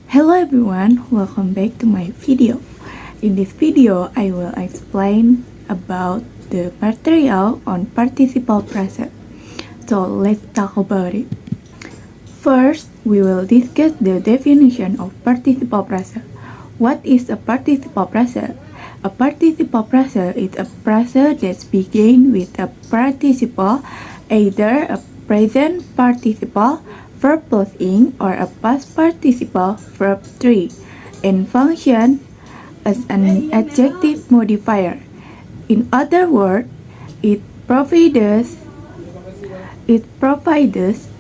Hello everyone, welcome back to my video. In this video, I will explain about the material on participle present. So let's talk about it. First, we will discuss the definition of participle present. What is a participle present? A participle present is a present that begins with a participle, either a present participle, verb plus ing, or a past participle, verb 3, and function as an adjective modifier. In other words, it provides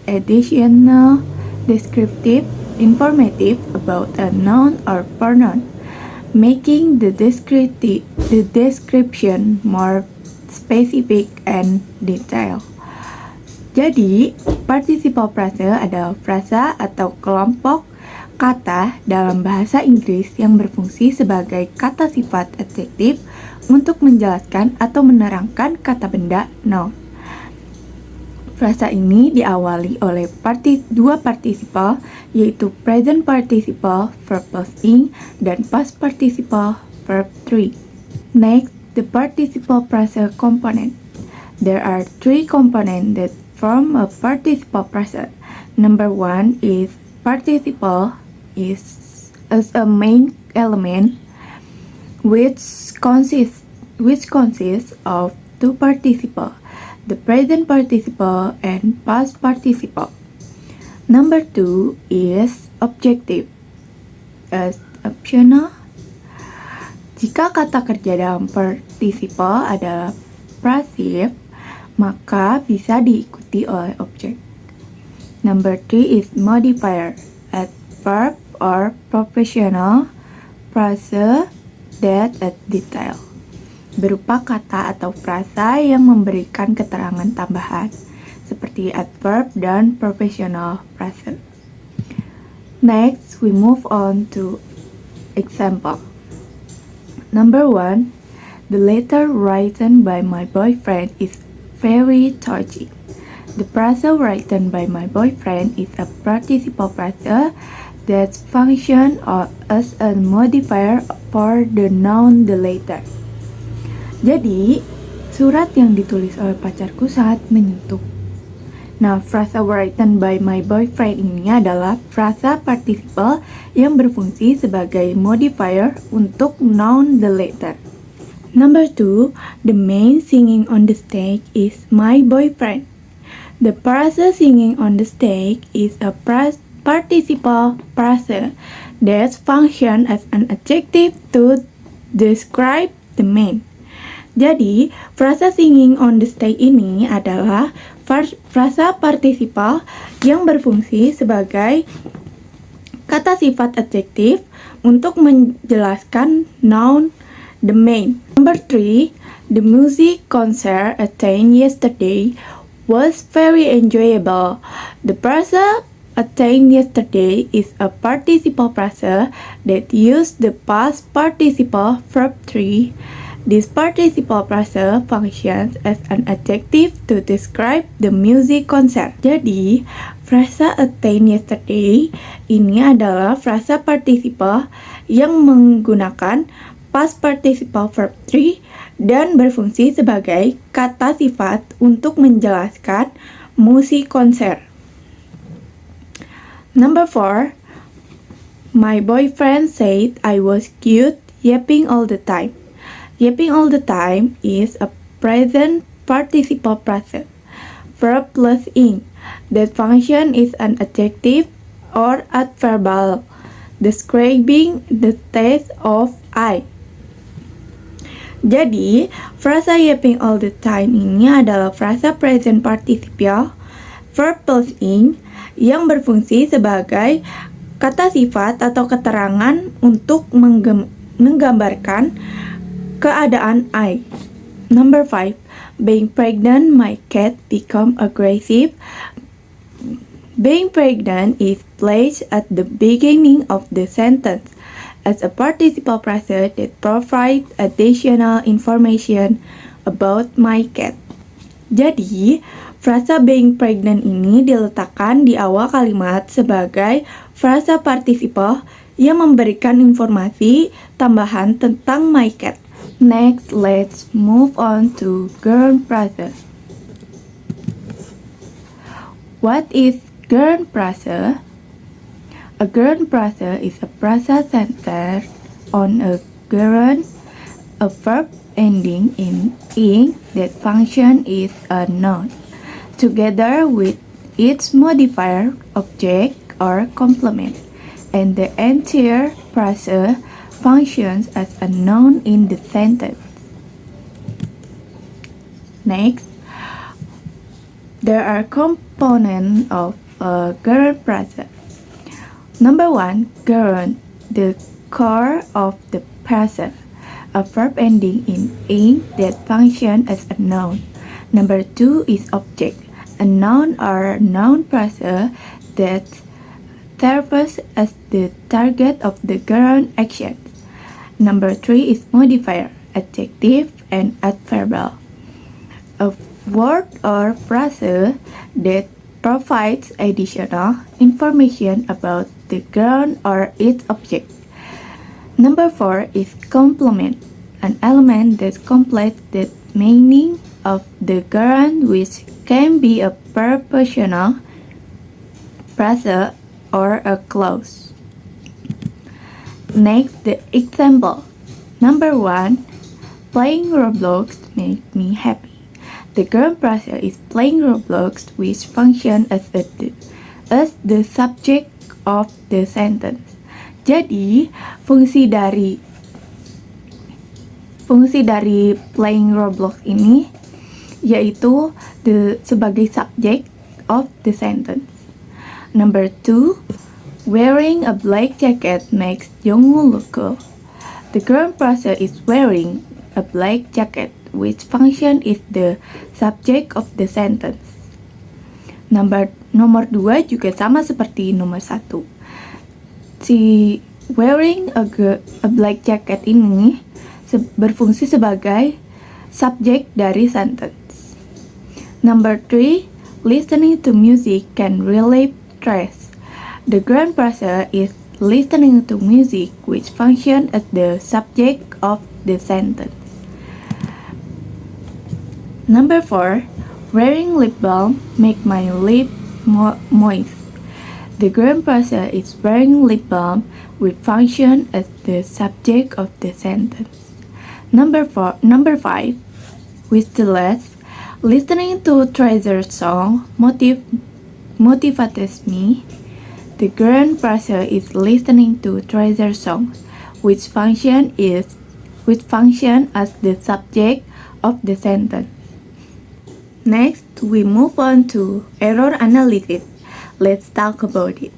additional descriptive informative about a noun or pronoun, making the description more specific and detailed. Jadi, participle present adalah frasa atau kelompok kata dalam bahasa Inggris yang berfungsi sebagai kata sifat adjektif untuk menjelaskan atau menerangkan kata benda noun. Frasa ini diawali oleh dua participle, yaitu present participle, verb plus ing, dan past participle, verb 3. Next, the participle present component. There are three components that form a participle present. Number one is participle is as a main element which consists of two participles, the present participle and past participle. Number two is objective as optional. Jika kata kerja dalam participle adalah passive, maka bisa diikuti oleh objek. Number 3 is modifier, adverb or professional phrase that add detail, berupa kata atau frasa yang memberikan keterangan tambahan, seperti adverb dan professional phrase. Next, we move on to example. Number 1, the letter written by my boyfriend is very touchy. The phrase written by my boyfriend is a participle phrase that functions as a modifier for the noun the letter. Jadi, surat yang ditulis oleh pacarku sangat menyentuh. Nah, frasa written by my boyfriend ini adalah frasa participle yang berfungsi sebagai modifier untuk noun the letter. Number 2, the man singing on the stage is my boyfriend. The person singing on the stage is a participle phrase that functions as an adjective to describe the man. Jadi, frasa singing on the stage ini adalah frasa participle yang berfungsi sebagai kata sifat adjektif untuk menjelaskan noun the man. Number 3, the music concert attended yesterday was very enjoyable. The phrase attended yesterday is a participle phrase that uses the past participle verb 3. This participle phrase functions as an adjective to describe the music concert. Jadi, frasa attended yesterday ini adalah frasa participle yang menggunakan past participle verb 3 dan berfungsi sebagai kata sifat untuk menjelaskan musik konser. Number 4, my boyfriend said I was cute yapping all the time. Yapping all the time is a present participle phrase, verb plus ing. That function is an adjective or adverbial describing the state of I. Jadi, frasa yapping all the time ini adalah frasa present participle, verb plus ing, yang berfungsi sebagai kata sifat atau keterangan untuk menggambarkan keadaan I. Number 5, being pregnant, my cat become aggressive. Being pregnant is placed at the beginning of the sentence as a participle phrase that provides additional information about my cat. Jadi, frasa being pregnant ini diletakkan di awal kalimat sebagai frasa participle yang memberikan informasi tambahan tentang my cat. Next, let's move on to gerund phrase. What is gerund phrase? A gerund phrase is a phrase centered on a gerund, a verb ending in ing that function is a noun, together with its modifier, object, or complement, and the entire phrase functions as a noun in the sentence. Next, there are components of a gerund phrase. Number 1, gerund, the core of the phrase, a verb ending in ing that function as a noun. Number 2 is object, a noun or noun phrase that serves as the target of the gerund action. Number 3 is modifier, adjective and adverbial, a word or phrase that provides additional information about the gerund or its object. Number 4 is complement, an element that completes the meaning of the gerund, which can be a prepositional phrase or a clause. Next, the example. Number 1, playing Roblox makes me happy. The gerund phrase is playing Roblox, which functions as the subject of the sentence. Jadi, fungsi dari playing Roblox ini yaitu sebagai subject of the sentence. Number 2, wearing a black jacket makes Jongwoo look cool. The gerund phrase is wearing a black jacket, which function is the subject of the sentence. Nomor 2 juga sama seperti nomor 1. Si wearing a black jacket ini berfungsi sebagai subjek dari sentence. Number 3, listening to music can relieve stress. The gerund phrase is listening to music, which function as the subject of the sentence. Number 4, wearing lip balm make my lip moist. The gerund phrase is wearing lip balm, which function as the subject of the sentence. Number 5, with the last, listening to Treasure's song motivates me. The gerund phrase is listening to Treasure's song, which function as the subject of the sentence. Next, we move on to error analysis. Let's talk about it.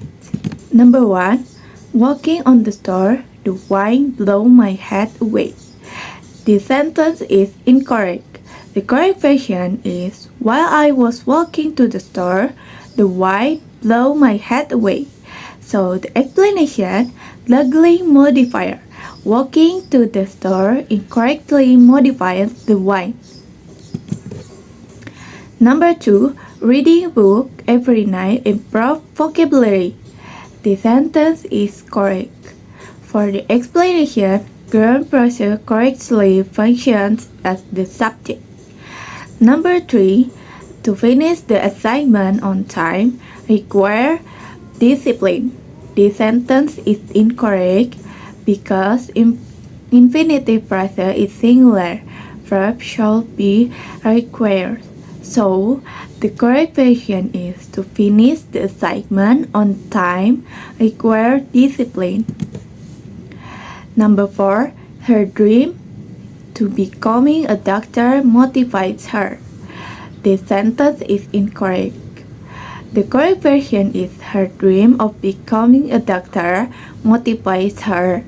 Number 1, walking on the store, the wine blew my head away. This sentence is incorrect. The correct version is, while I was walking to the store, the wine blew my head away. So the explanation, luckily modifier, walking to the store incorrectly modifies the wine. Number 2, reading a book every night improves vocabulary. The sentence is correct. For the explanation, gerund phrase correctly functions as the subject. Number 3, to finish the assignment on time require discipline. The sentence is incorrect because infinitive phrase is singular. Verb should be required. So, the correct version is to finish the assignment on time require discipline. Number 4, her dream to becoming a doctor motivates her. The sentence is incorrect. The correct version is her dream of becoming a doctor motivates her.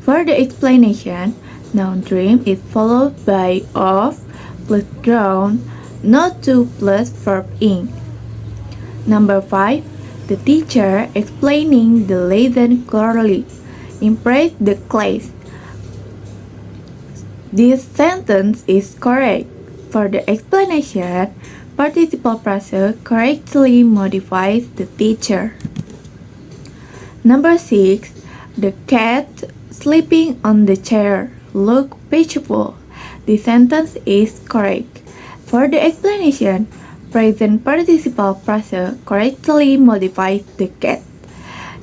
For the explanation, noun dream is followed by of plus ground, not to plus verb ing. Number 5, the teacher explaining the lesson clearly impressed the class. This sentence is correct. For the explanation, participle phrase correctly modifies the teacher. Number 6. The cat sleeping on the chair looked peaceful. The sentence is correct. For the explanation, present participle phrase correctly modifies the cat.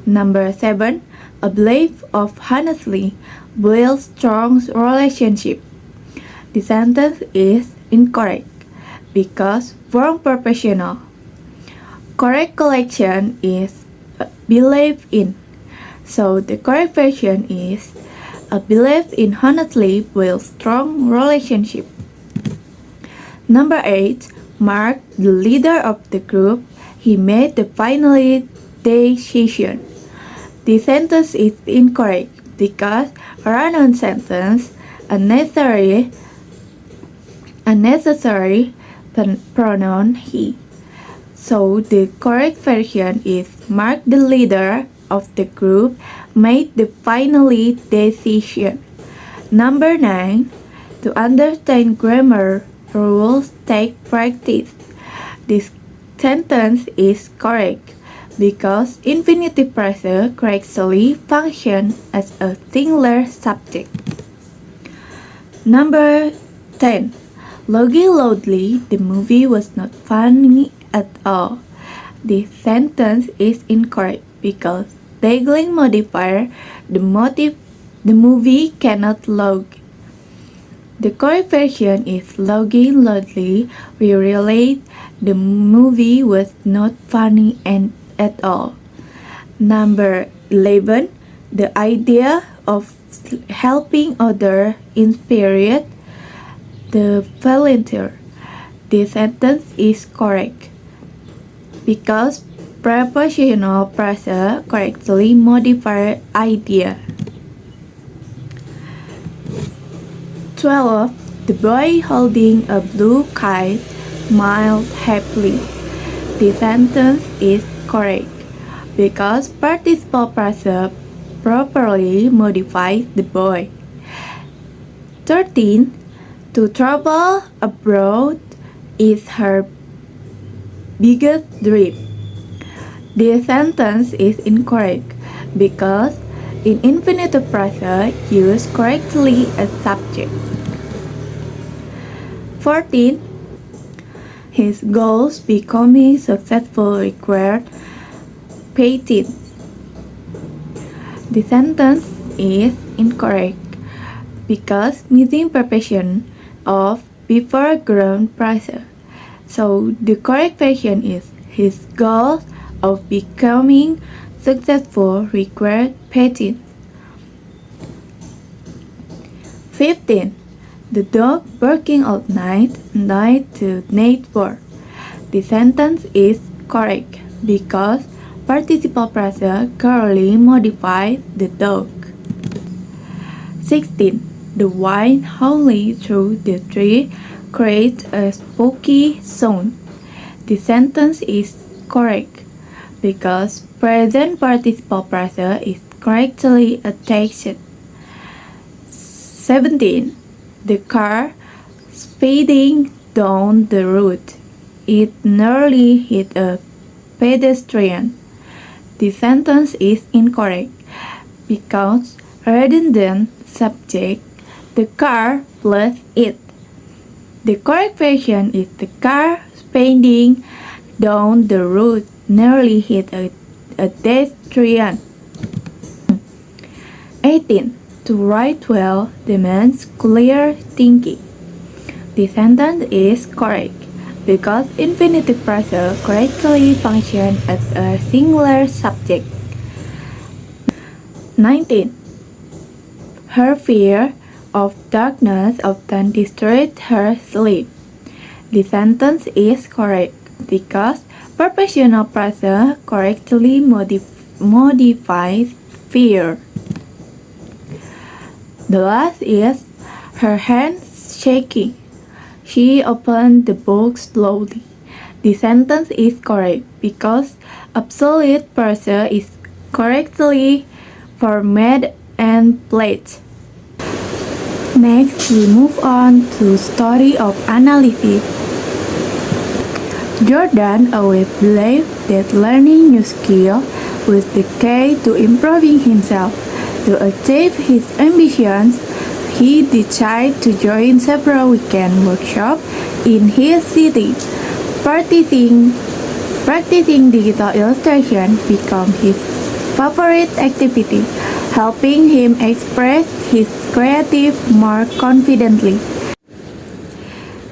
Number 7. A belief of honestly builds strong relationship. The sentence is incorrect because wrong professional. Correct collection is believe in. So the correct version is a belief in honestly builds strong relationship. Number 8. Mark, the leader of the group, he made the final decision. The sentence is incorrect because run-on sentence unnecessary pronoun he. So the correct version is Mark, the leader of the group, made the final decision. Number 9. To understand grammar rules, take practice. This sentence is correct because infinitive phrase correctly function as a singular subject. Number 10. Laughing loudly, the movie was not funny at all. This sentence is incorrect because giggling modifier the movie cannot laugh. The correct version is laughing loudly. We realize the movie was not funny at all. Number 11. The idea of helping others inspired the volunteer. This sentence is correct because prepositional phrase correctly modify idea. 12. The boy holding a blue kite smiled happily. The sentence is correct because participle phrase properly modifies the boy. 13. To travel abroad is her biggest dream. This sentence is incorrect because in infinitive phrase use correctly as subject. 14. His goals becoming successful required patience. The sentence is incorrect because missing preposition of before ground phrase. So the correct version is his goals of becoming successful required patience. 15. The dog barking all night to neighbor. The sentence is correct because participle phrase clearly modifies the dog. 16. The wind howling through the tree creates a spooky sound. The sentence is correct because present participle phrase is correctly attached. 17. The car speeding down the road. It nearly hit a pedestrian. The sentence is incorrect because redundant subject the car plus it. The correct version is the car speeding down the road nearly hit a pedestrian. 18. To write well demands clear thinking. The sentence is correct because infinitive phrase correctly functions as a singular subject. 19. Her fear of darkness often disturbs her sleep. The sentence is correct because prepositional phrase correctly modifies fear. The last is her hands shaking. She opened the book slowly. The sentence is correct because absolute phrase is correctly formatted and placed. Next, we move on to story of analysis. Jordan always believed that learning new skills with the key to improving himself. To achieve his ambitions, he decided to join several weekend workshops in his city. Practicing digital illustration became his favorite activity, helping him express his creative more confidently.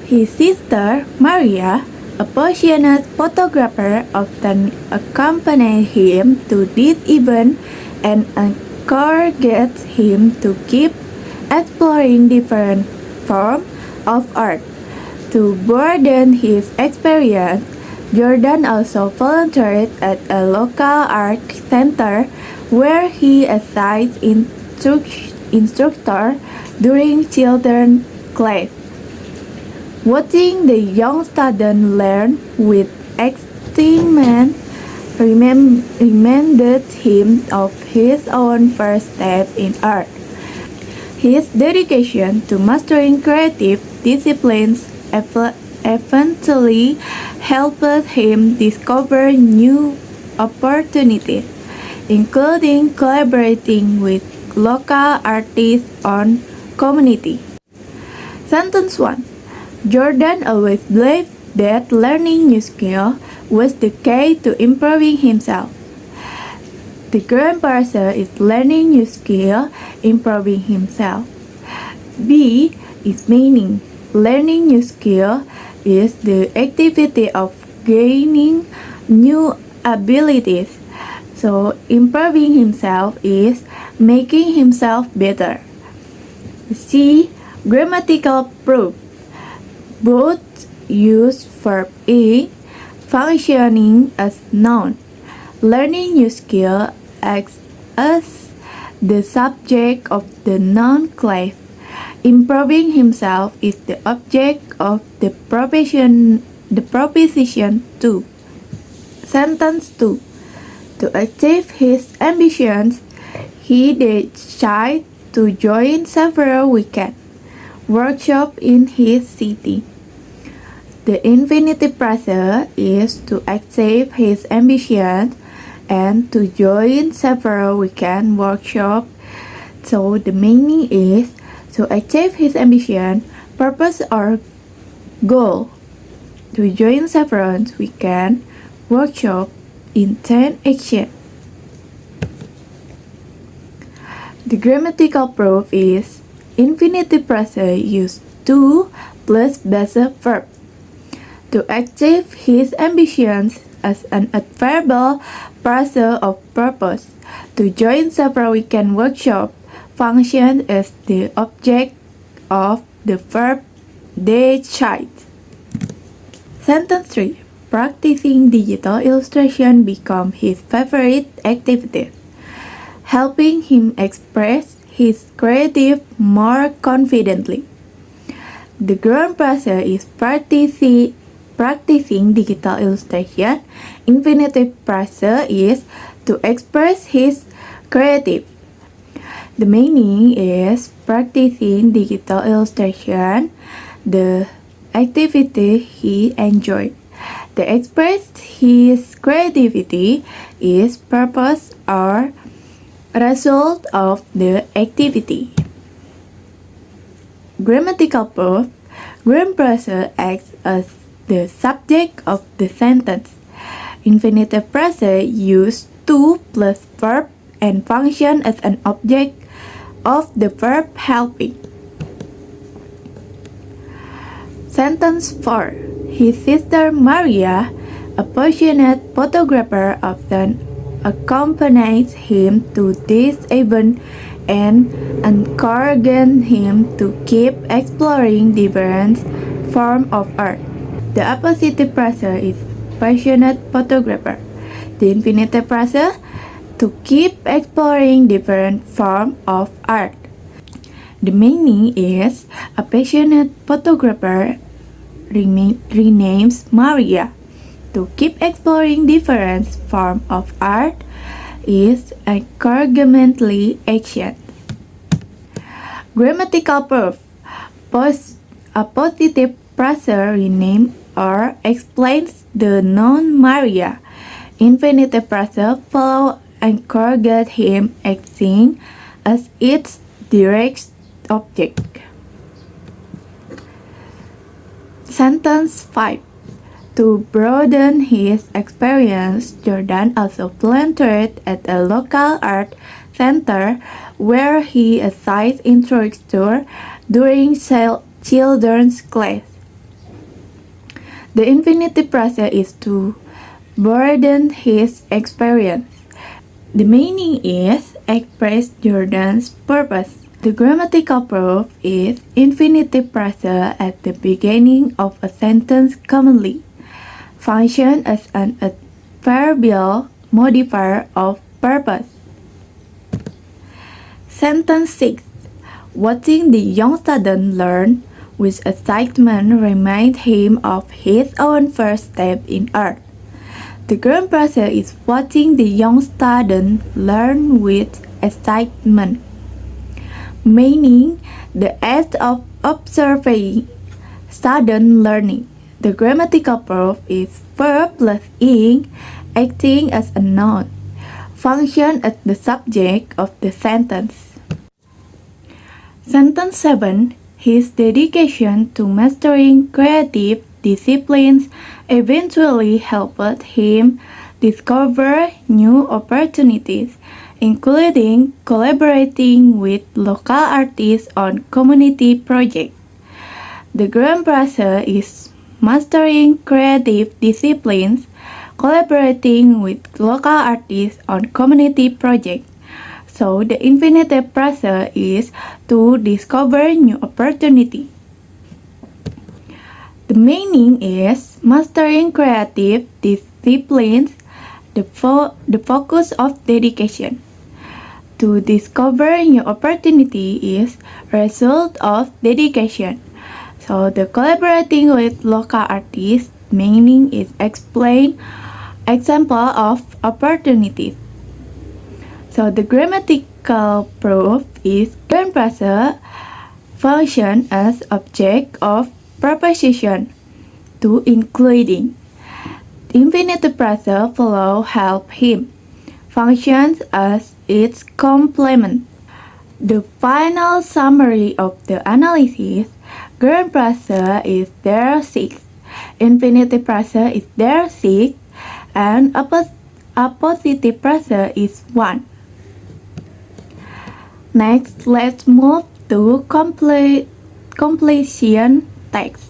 His sister, Maria, a passionate photographer, often accompanied him to this event and encouraged him to keep exploring different forms of art. To broaden his experience, Jordan also volunteered at a local art center where he assigned instructor during children's class. Watching the young student learn with excitement reminded him of his own first step in art. His dedication to mastering creative disciplines eventually helped him discover new opportunities, including collaborating with local artists on community. Sentence 1. Jordan always believed that learning new skills was the key to improving himself. The grand process is learning new skill, improving himself. B is meaning. Learning new skill is the activity of gaining new abilities. So improving himself is making himself better. C. Grammatical proof. Both use verb ing, functioning as noun. Learning new skill acts as the subject of the noun clause. Improving himself is the object of the proposition 2. Sentence 2. To achieve his ambitions, he decided to join several weekend workshops in his city. The infinitive process is to achieve his ambitions and to join several weekend workshops. So the meaning is to achieve his ambition, purpose or goal. To join several weekend workshops in 10 action. The grammatical proof is infinitive process use to plus basic verb. To achieve his ambitions as an adverbial process of purpose. To join several weekend workshops function as the object of the verb decide. Sentence 3. Practicing digital illustration became his favorite activity, helping him express his creative more confidently. The grand process is practicing digital illustration. Infinitive process is to express his creative. The meaning is practicing digital illustration, the activity he enjoyed. To express his creativity is purpose or result of the activity. Grammatical proof. Grand process acts as the subject of the sentence. Infinitive process use to plus verb and function as an object of the verb helping. Sentence 4. His sister Maria, a passionate photographer, often accompanies him to this event and encourages him to keep exploring different forms of art. The appositive process is passionate photographer. The infinitive process to keep exploring different forms of art. The meaning is a passionate photographer renames Maria. To keep exploring different forms of art is encouragementally action. Grammatical proof. A positive process renames or explains the noun Maria. infinitive present follow encourage him acting as its direct object. Sentence 5. To broaden his experience, Jordan also volunteered at a local art center where he assigned instructor during children's class. The infinitive present is to broaden his experience. The meaning is express Jordan's purpose. The grammatical proof is infinitive present at the beginning of a sentence commonly function as an adverbial modifier of purpose. Sentence 6. Watching the young student learn with excitement reminds him of his own first step in art. The current present is watching the young student learn with excitement, meaning the act of observing student learning. The grammatical proof is verb plus ing acting as a noun, function as the subject of the sentence. Sentence 7. His dedication to mastering creative disciplines eventually helped him discover new opportunities, including collaborating with local artists on community projects. The grand present is mastering creative disciplines, collaborating with local artists on community projects. So the infinitive present is to discover new opportunity. The meaning is mastering creative disciplines, the focus of dedication. To discover new opportunity is result of dedication. So the collaborating with local artists meaning is explain example of opportunities. So the grammatical proof is current present function as object of preposition to including. Infinitive present follow help him functions as its complement. The final summary of the analysis: current present is there 6, infinitive present is there 6, and appositive present is 1. Next, let's move to completion text.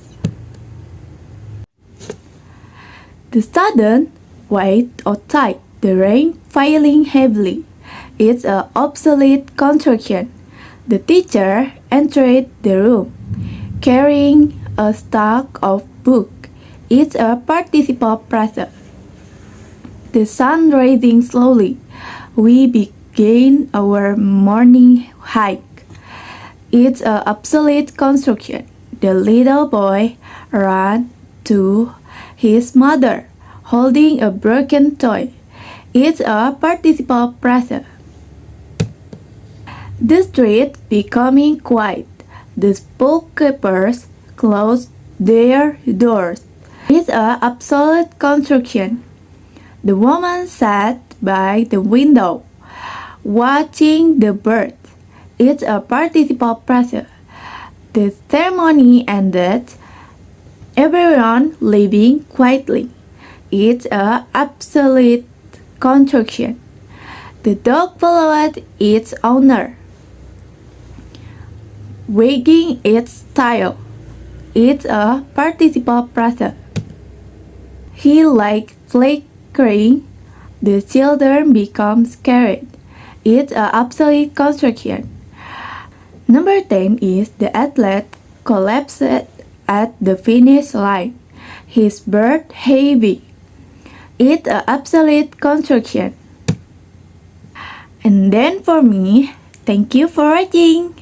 The student wait outside, the rain falling heavily. It's an obsolete construction. The teacher entered the room, carrying a stack of books. It's a participle present. The sun rising slowly. We begin our morning hike. It's an obsolete construction. The little boy ran to his mother, holding a broken toy. It's a participle present. The street becoming quiet. The bookkeepers closed their doors. It's an obsolete construction. The woman sat by the window, watching the birds. It's a participle present. The ceremony ended, everyone leaving quietly. It's an obsolete construction. The dog followed its owner, wagging its tail. It's a participle present. He liked flickering. The children become scared. It's an obsolete construction. Number 10 is the athlete collapsed at the finish line. His breath heavy. It's an obsolete construction. And then for me, thank you for watching.